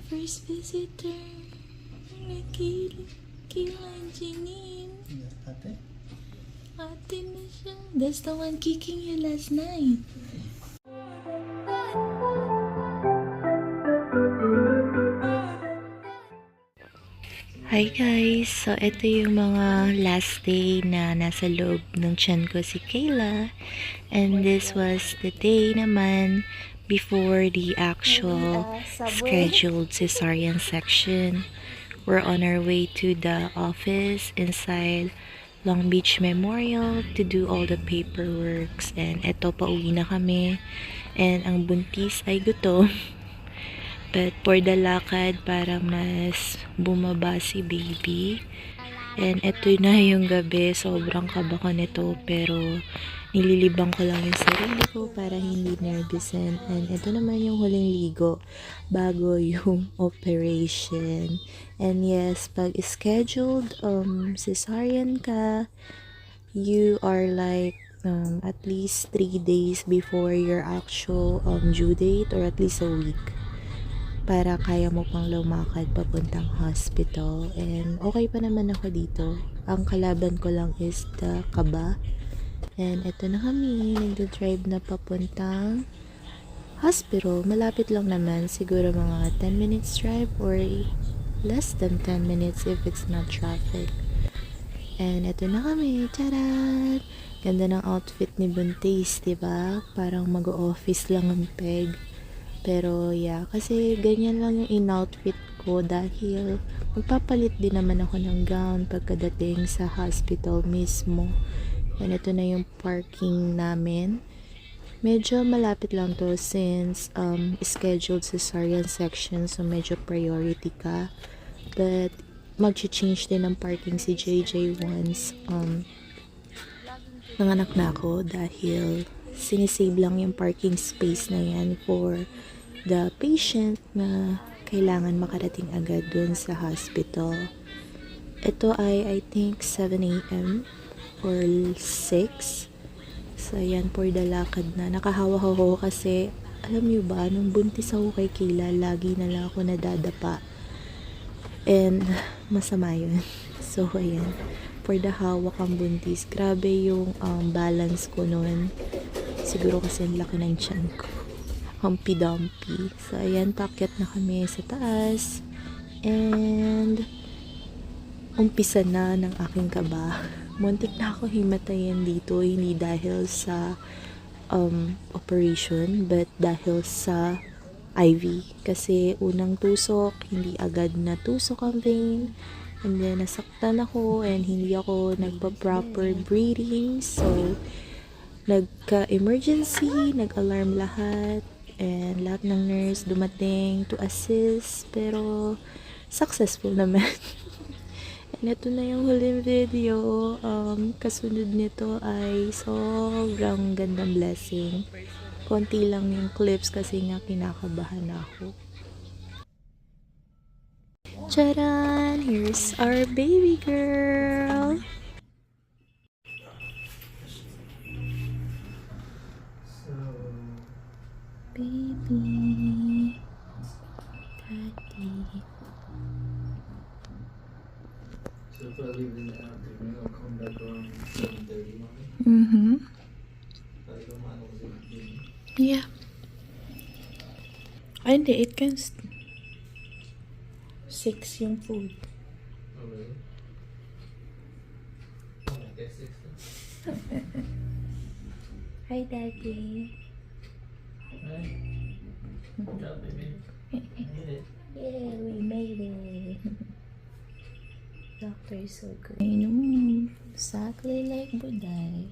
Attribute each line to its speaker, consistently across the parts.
Speaker 1: first visitor. Kila Janine.
Speaker 2: Ate?
Speaker 1: Ate na siya. That's the one kicking you last night. Hi guys! So, ito yung mga last day na nasa loob ng tiyan ko si Kayla. And this was the day naman before the actual scheduled cesarean section. We're on our way to the office inside Long Beach Memorial to do all the paperworks. And eto, pauwi na kami. And ang buntis ay gutom. But for the lakad para mas bumaba si baby. And eto na yung gabi. Sobrang kaba ko nito. Pero nililibang ko lang yung sarili ko para hindi nervousin. And ito naman yung huling ligo bago yung operation. And yes, pag scheduled cesarean ka, you are like at least 3 days before your actual due date, or at least a week, para kaya mo pang lumakad papuntang hospital. And okay pa naman ako dito. Ang kalaban ko lang is the kaba. And eto na kami, nagda-drive na papuntang hospital. Malapit lang naman, siguro mga 10 minutes drive or less than 10 minutes if it's not traffic. And eto na kami, charan! Ganda ng outfit ni Buntis, diba? Parang mag-office lang ang peg. Pero yeah, kasi ganyan lang yung in-outfit ko dahil magpapalit din naman ako ng gown pagkadating sa hospital mismo. And ito na yung parking namin. Medyo malapit lang to since scheduled cesarean section, so medyo priority ka. But mag-change din ng parking si JJ once nanganak na ako, dahil sinisave lang yung parking space na yan for the patient na kailangan makarating agad dun sa hospital. Ito ay I think 7 a.m. or 6. So yan, for the lakad na. Nakahawa ako kasi alam niyo ba, nung buntis ako kay Kayla, lagi na lang ako nadadapa. And masama yun. So ayan, for the hawak ang buntis, grabe yung balance ko nun. Siguro kasi ang laki ng tiyan ko. Humpy Dumpy. So, ayan, pakyat na kami sa taas. And, umpisa na ng aking kaba. Muntik na ako himatayin dito, hindi dahil sa operation, but dahil sa IV. Kasi unang tusok, hindi agad na tusok ang vein. And then, nasaktan ako and hindi ako nagpa-proper breathing. So, nagka-emergency, nag-alarm lahat. And lahat ng nurse dumating to assist, pero successful naman. And ito na yung huling video. Kasunod nito ay sobrang gandang blessing. Konti lang yung clips kasi nga kinakabahan ako. Charan! Here's our baby girl! Baby, daddy.
Speaker 2: So probably when I'll come back around 7:30.
Speaker 1: Yeah. Ay, hindi. It can 6 yung food.
Speaker 2: Oh, really? Oh, I guess 6 then.
Speaker 1: Hi, daddy.
Speaker 2: Hi. Good job, baby. Made it.
Speaker 1: Yeah, we made it. Doctor is so good. Exactly like Buday.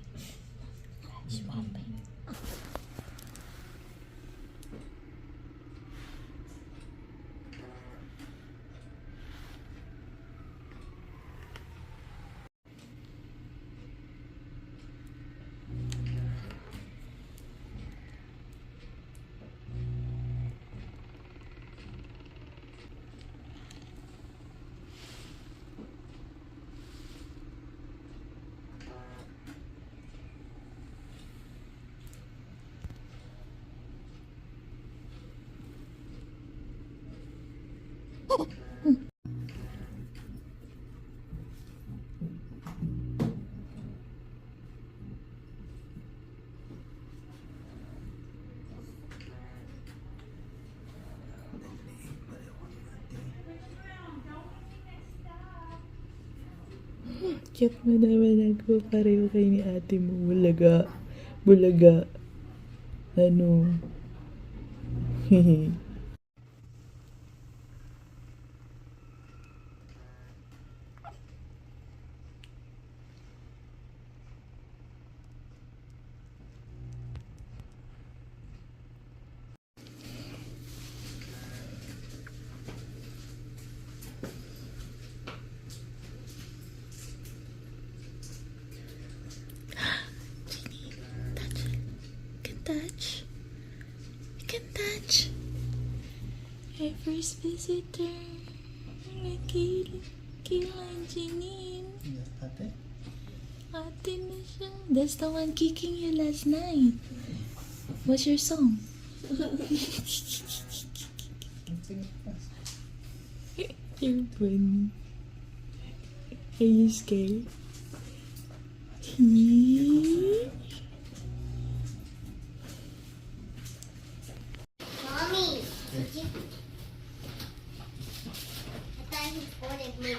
Speaker 1: Cute mo naman ako. Pareho kayo ni ate mo. Bulaga. Bulaga. Ano? Touch. You can touch. Our first visitor. Kila Janine.
Speaker 2: Ate?
Speaker 1: Ate na siya. That's the one kicking you last night. What's your song? You're funny. Are you scared?
Speaker 3: Mommy, did you? I thought he ordered me.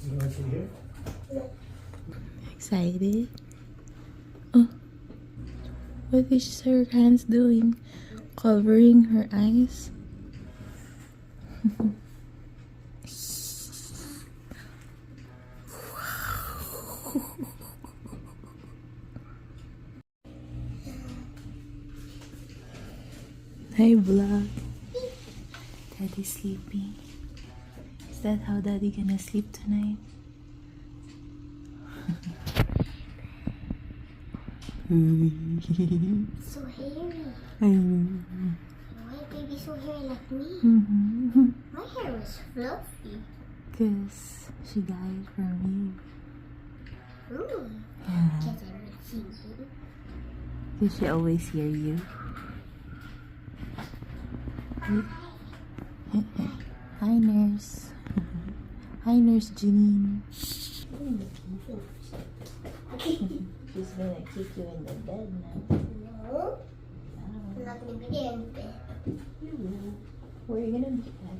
Speaker 2: You want to hear?
Speaker 1: Excited? Oh, what is her hands doing? Covering her eyes? Hi vlog. Daddy's sleeping. Is that how Daddy gonna sleep tonight?
Speaker 3: So hairy.
Speaker 1: I know.
Speaker 3: Why baby so hairy like me?
Speaker 1: Mm-hmm.
Speaker 3: My hair was fluffy.
Speaker 1: Cause she died from
Speaker 3: Ooh.
Speaker 1: you. Yeah.
Speaker 3: Because I would see you.
Speaker 1: Cause she always hear you. Hi nurse. Hi nurse Janine. She's gonna kick you in the bed now.
Speaker 3: No, I'm not going to be there in bed.
Speaker 1: You will. Where are you gonna be at?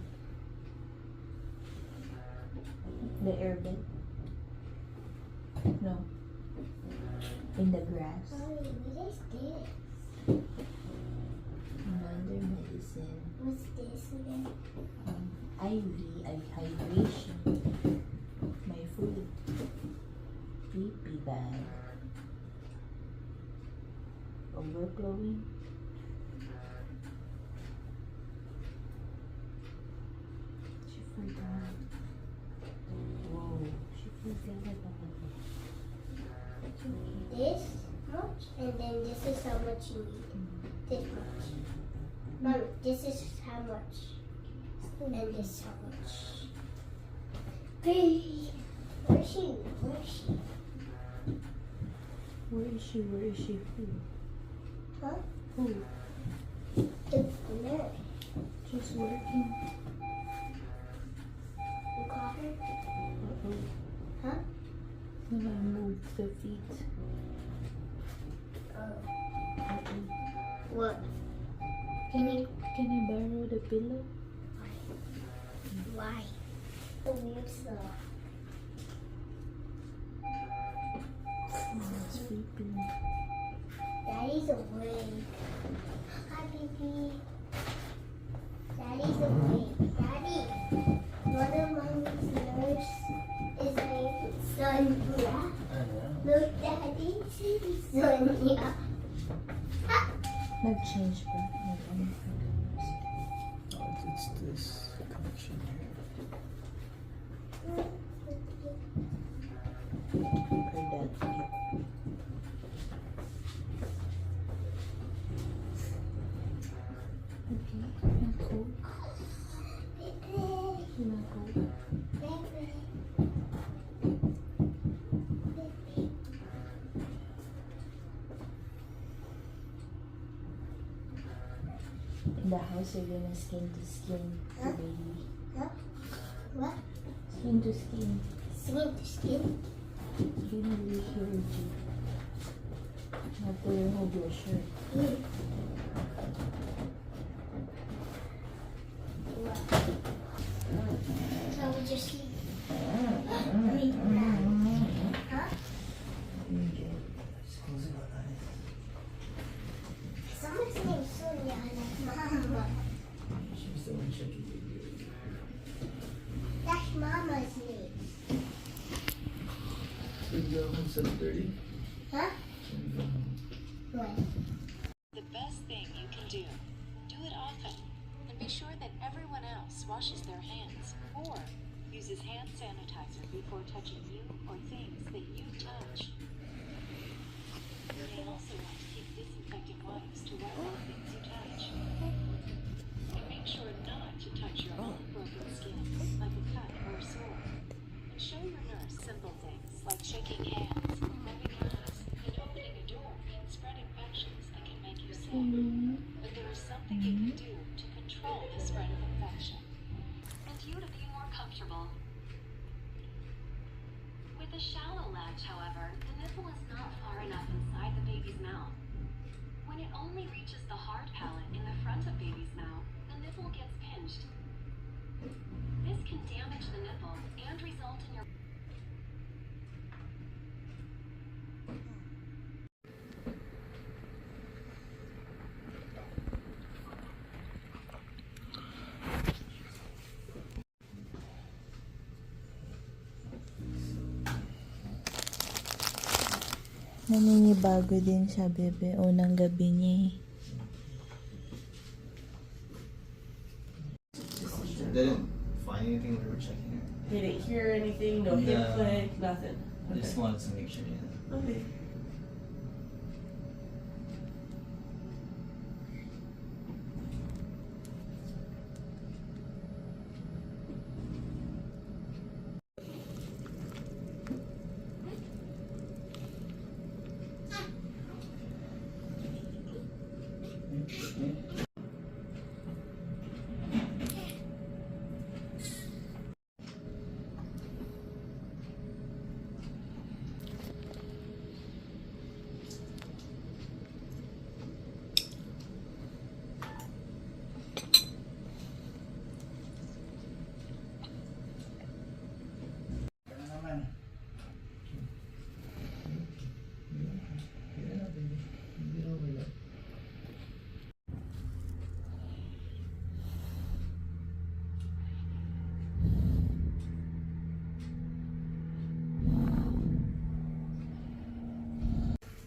Speaker 1: The air bed? No. In the grass.
Speaker 3: Mommy, what is this?
Speaker 1: Another medicine.
Speaker 3: What's this again?
Speaker 1: IV, hydration. My food. Pee bag. Overflowing. She forgot. Whoa, she forgot about it.
Speaker 3: This much, and then this is how much you need. This much. Mommy, this is how much. And this is how much. Baby, where is she? Where is she?
Speaker 1: Where is she? Where is she? Who?
Speaker 3: Huh?
Speaker 1: Who?
Speaker 3: The nurse.
Speaker 1: Just working.
Speaker 3: You call her?
Speaker 1: Uh-oh.
Speaker 3: Huh?
Speaker 1: No, I moved the feet.
Speaker 3: Oh.
Speaker 1: Uh-oh.
Speaker 3: What?
Speaker 1: Can I borrow the pillow?
Speaker 3: Why? The weird stuff.
Speaker 1: Oh, sleeping.
Speaker 3: Daddy's awake. Hi, baby. Daddy's awake. Daddy, one of mommy's nurse is a Sonia. Look, Daddy, Sonia.
Speaker 1: Nag-change ba?
Speaker 2: It's this connection here.
Speaker 1: Or that. Okay. Na Coke. Na Coke. In the house. house, you're gonna skin to skin the
Speaker 3: Huh?
Speaker 1: baby.
Speaker 3: Huh? What?
Speaker 1: Skin to skin.
Speaker 3: Skin to skin?
Speaker 1: Hindi yung shirt. Not to remove your shirt.
Speaker 3: What? So we just sleep. Huh? Someone's named Sonia like Mama.
Speaker 2: She's the one checking you.
Speaker 3: That's Mama's name.
Speaker 2: So you go home 7:30?
Speaker 3: Huh?
Speaker 2: So you go home.
Speaker 3: What?
Speaker 4: The best thing you can do it often, and be sure that everyone else washes their hands or uses hand sanitizer before touching you or things that you touch. You may also want to keep disinfectant wipes to wipe off things you touch. And make sure not to touch your own broken skin, like a cut or a sore. And show your nurse simple things like shaking hands, rubbing eyes, and opening a door can spread infections that can make you sick. But there is something you can do to control the spread of infection. And you to be more comfortable. With a shallow latch, however, the nipple is not far enough inside the baby's mouth. When it only reaches the hard palate in the front of baby's mouth, the nipple gets pinched. This can damage the nipple and result in your
Speaker 1: Naninibago din siya, bebe. Unang gabi niya eh.
Speaker 2: Didn't find anything when we were checking her.
Speaker 5: Didn't hear anything, no hip
Speaker 2: No.
Speaker 5: click, nothing.
Speaker 2: I just wanted to make sure, yeah.
Speaker 5: Okay.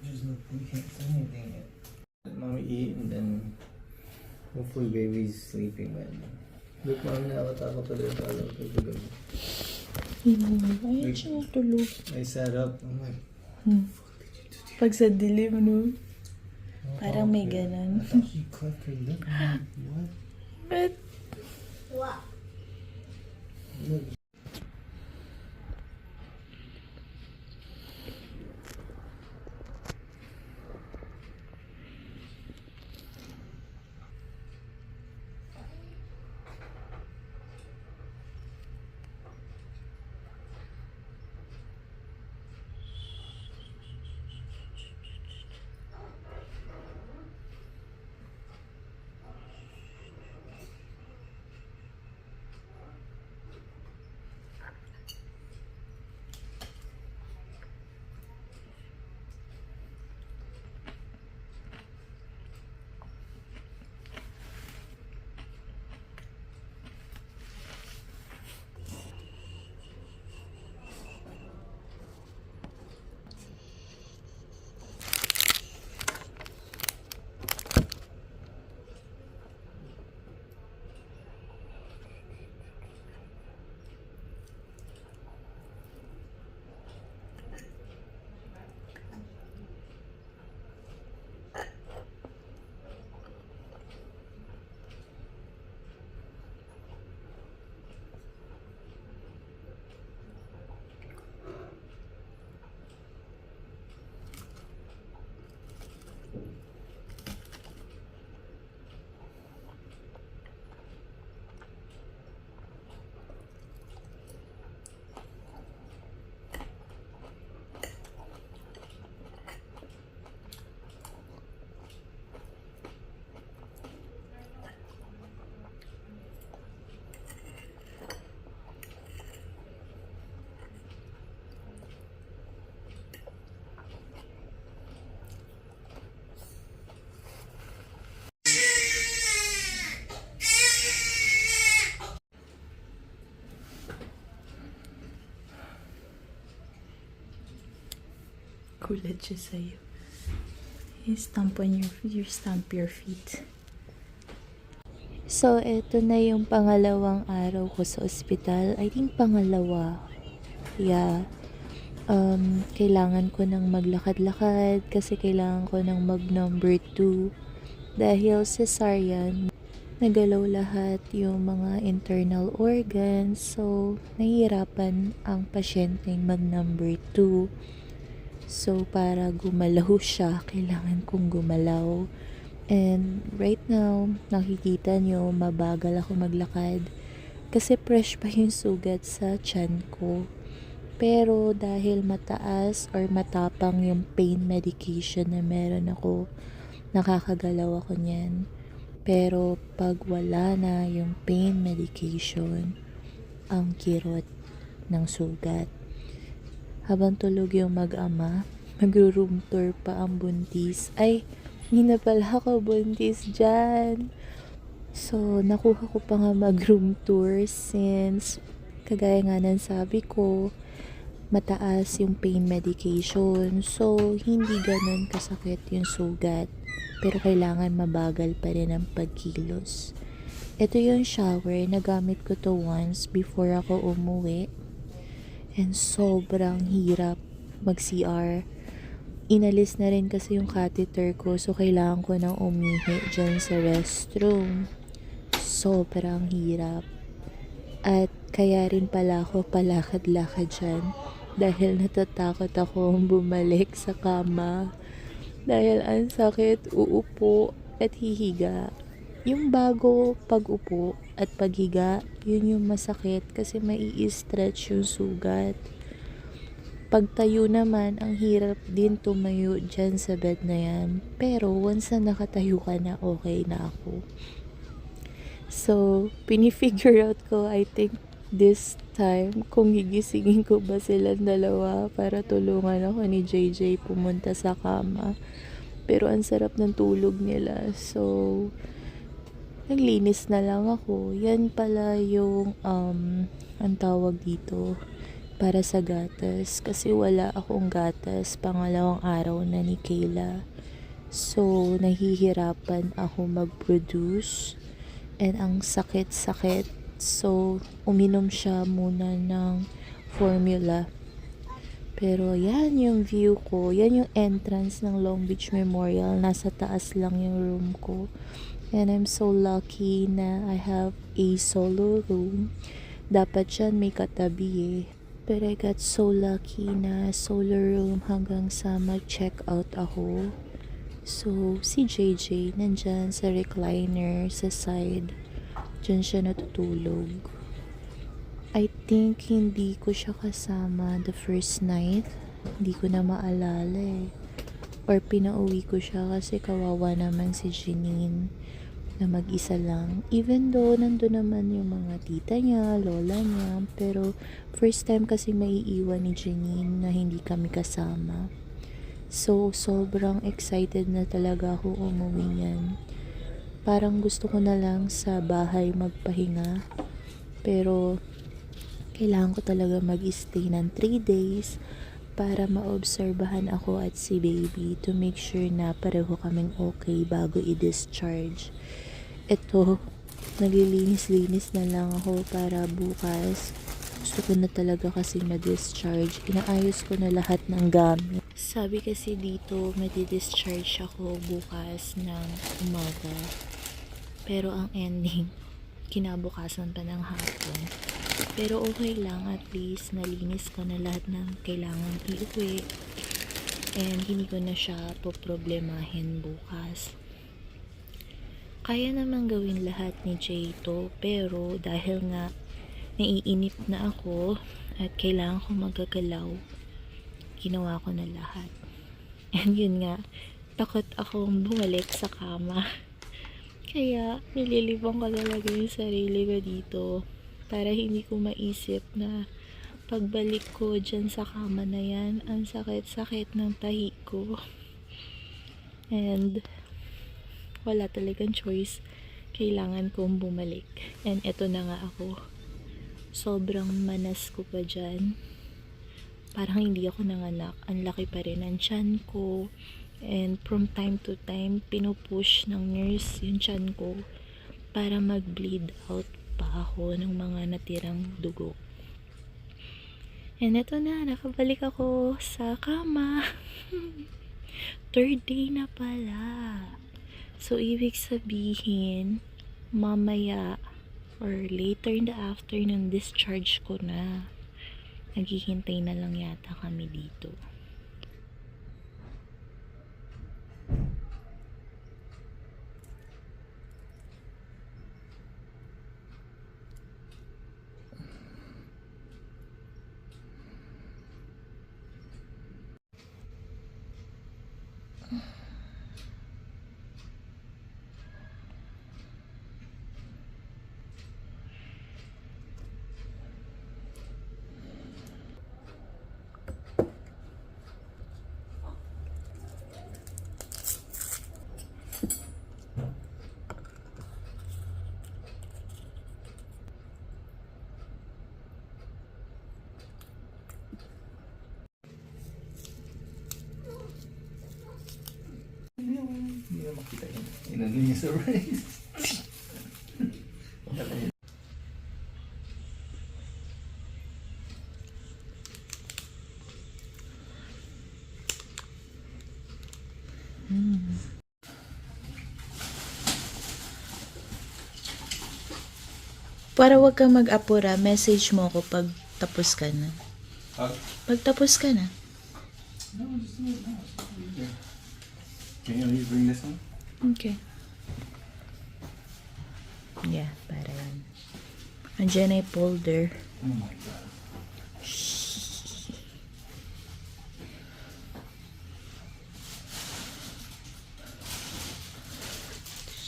Speaker 2: There's no, we can't say anything yet. Let mommy eat and then hopefully baby's sleeping by then. Look, mommy, nakatakot pa rin pala pag gabi.
Speaker 1: Ayaw siya natulog.
Speaker 2: I sat up, I'm like,
Speaker 1: Pag sa dilim, no? Parang may
Speaker 2: okay.
Speaker 1: ganon.
Speaker 2: I thought she cleft her lip. I'm like, what?
Speaker 1: But,
Speaker 3: What?
Speaker 2: Look.
Speaker 1: Gulat siya sa'yo. You stamp your feet. So, eto na yung pangalawang araw ko sa ospital. I think pangalawa. Yeah. Kailangan ko nang maglakad-lakad kasi kailangan ko nang mag number 2 dahil cesarean. Nagalaw lahat yung mga internal organs, so nahihirapan ang pasyenteng mag number 2. So para gumalaw siya, kailangan kong gumalaw. And right now, nakikita nyo, mabagal ako maglakad kasi fresh pa yung sugat sa tiyan ko. Pero dahil mataas or matapang yung pain medication na meron ako, nakakagalaw ako niyan. Pero pag wala na yung pain medication, ang kirot ng sugat. Habang tulog yung mag-ama, mag-room tour pa ang buntis. Ay, hindi na pala ako buntis dyan. So, nakuha ko pa nga mag-room tour since, kagaya nga ng sabi ko, mataas yung pain medication. So, hindi ganun kasakit yung sugat. Pero kailangan mabagal pa rin ang pagkilos. Ito yung shower. Nagamit ko to once before ako umuwi. And sobrang hirap mag-CR. Inalis na rin kasi yung catheter ko. So, kailangan ko nang umihi dyan sa restroom. Sobrang hirap. At kaya rin pala ako palakad-lakad dyan. Dahil natatakot akong bumalik sa kama. Dahil ang sakit, uupo at hihiga. Yung bago pag-upo at paghiga, yun yung masakit kasi mai-stretch yung sugat. Pagtayo naman, ang hirap din tumayo dyan sa bed na yan. Pero once na nakatayo ka na, okay na ako. So, pinifigure out ko, I think, this time, kung gigisingin ko ba silang dalawa para tulungan ako ni JJ pumunta sa kama. Pero ang sarap ng tulog nila. So, naglinis na lang ako. Yan pala yung, ang tawag dito, para sa gatas. Kasi wala akong gatas pangalawang araw na ni Kayla. So, nahihirapan ako mag-produce. And ang sakit-sakit. So, uminom siya muna ng formula. Pero yan yung view ko. Yan yung entrance ng Long Beach Memorial. Nasa taas lang yung room ko. And I'm so lucky na I have a solo room. Dapat yan may katabi eh. But I got so lucky na solo room hanggang sa mag-check out ako. So, si JJ nandyan sa recliner sa side. Diyan siya natutulog. I think hindi ko siya kasama the first night. Hindi ko na maalala eh. Or pinauwi ko siya kasi kawawa naman si Janine na mag-isa lang. Even though nandun naman yung mga tita niya, lola niya. Pero first time kasi maiiwan ni Janine na hindi kami kasama. So, sobrang excited na talaga ako umuwi niyan. Parang gusto ko na lang sa bahay magpahinga. Pero, kailangan ko talaga mag-stay ng 3 days para maobserbahan ako at si baby to make sure na pareho kaming okay bago i-discharge. Ito, naglilinis-linis na lang ako para bukas. Gusto ko na talaga kasi ma-discharge. Inaayos ko na lahat ng gamit. Sabi kasi dito, madi-discharge ako bukas ng umaga. Pero ang ending, kinabukasan pa ng hapon. Pero okay lang, at least nalinis ko na lahat ng kailangan iuwi. And hindi ko na siya poproblemahin bukas. Kaya naman gawin lahat ni Jay to, pero dahil nga naiinip na ako at kailangan ko magagalaw, ginawa ko na lahat. And yun nga, takot akong bumalik sa kama. Kaya nililibang ko talaga yung sarili ko dito para hindi ko maisip na pagbalik ko dyan sa kama na yan, ang sakit-sakit ng tahi ko. And wala talagang choice. Kailangan kong bumalik. And eto na nga ako. Sobrang manas ko pa dyan. parang hindi ako nanganak. Ang laki pa rin ng tiyan ko. And from time to time, pinupush ng nurse yung tiyan ko para mag-bleed out pa ako ng mga natirang dugo. And eto na, nakabalik ako sa kama. Third day na pala. So, ibig sabihin, mamaya or later in the afternoon, discharge ko na. Naghihintay na lang yata kami dito.
Speaker 2: Hindi na makita yun. Inano niya sa rice. Wala yun.
Speaker 1: Para wag kang mag-apura, message mo ako pag tapos ka na. Pag tapos ka na.
Speaker 2: No, just do it now. Can you bring this one?
Speaker 1: Okay. Yeah, para yan. Andiyan ay folder.
Speaker 2: Oh my god.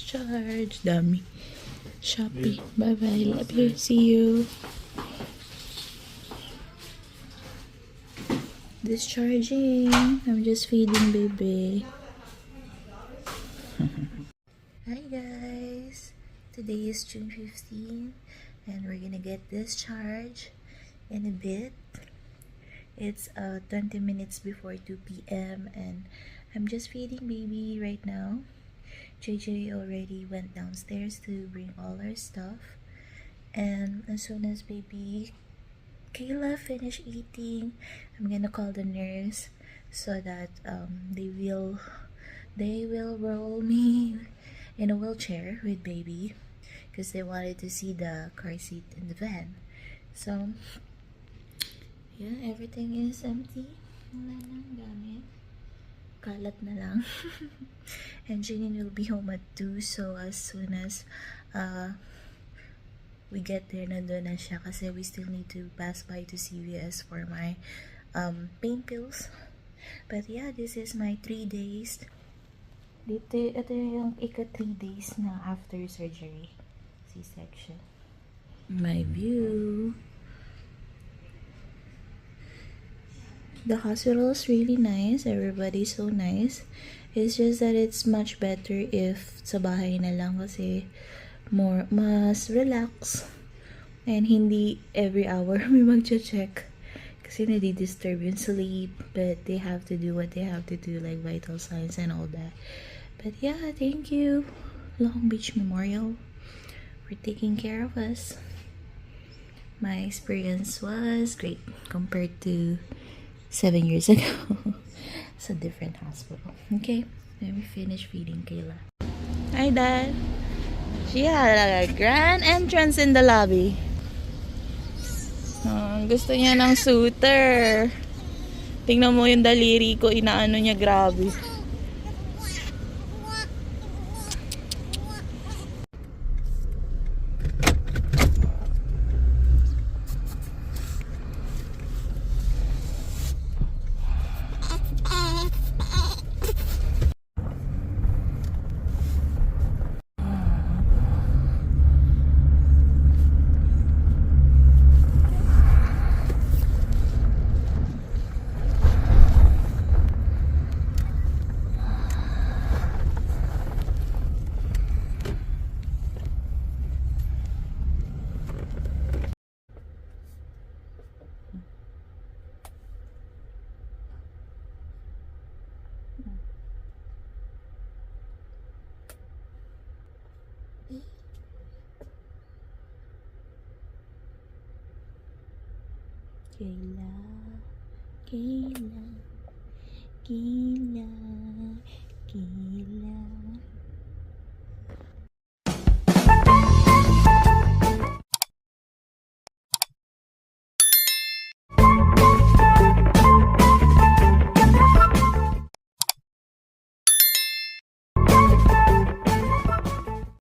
Speaker 1: Charge. Dami. Shopee. Bye-bye. Love you. See you. Discharging. I'm just feeding baby. Hi guys. Today is June 15 and we're gonna get discharged in a bit. It's 20 minutes before 2 p.m. and I'm just feeding baby right now. JJ already went downstairs to bring all our stuff, and as soon as baby Kayla finish eating, I'm gonna call the nurse so that they will roll me in a wheelchair with baby because they wanted to see the car seat in the van. So yeah, everything is empty. Wala nang gamit. Kalat na lang. And Janine will be home at 2, so as soon as we get there, nandun na siya kasi we still need to pass by to CVS for my pain pills. But yeah, this is my 3 days. Ito yung ika-3 days na after surgery. C-section. My view. The hospital is really nice. Everybody's so nice. It's just that it's much better if sa bahay na lang kasi mas relax. And hindi every hour may magche-check. Kasi nadi-disturb yung sleep. But they have to do what they have to do, like vital signs and all that. But yeah, thank you, Long Beach Memorial, for taking care of us. My experience was great compared to 7 years ago. It's a different hospital. Okay, let me finish feeding Kayla. Hi, Dad. She had a grand entrance in the lobby. Gusto niya ng suitor. Tingnan mo yung daliri ko, inaano niya, grabe. Kayla, Kayla, Kayla, Kayla.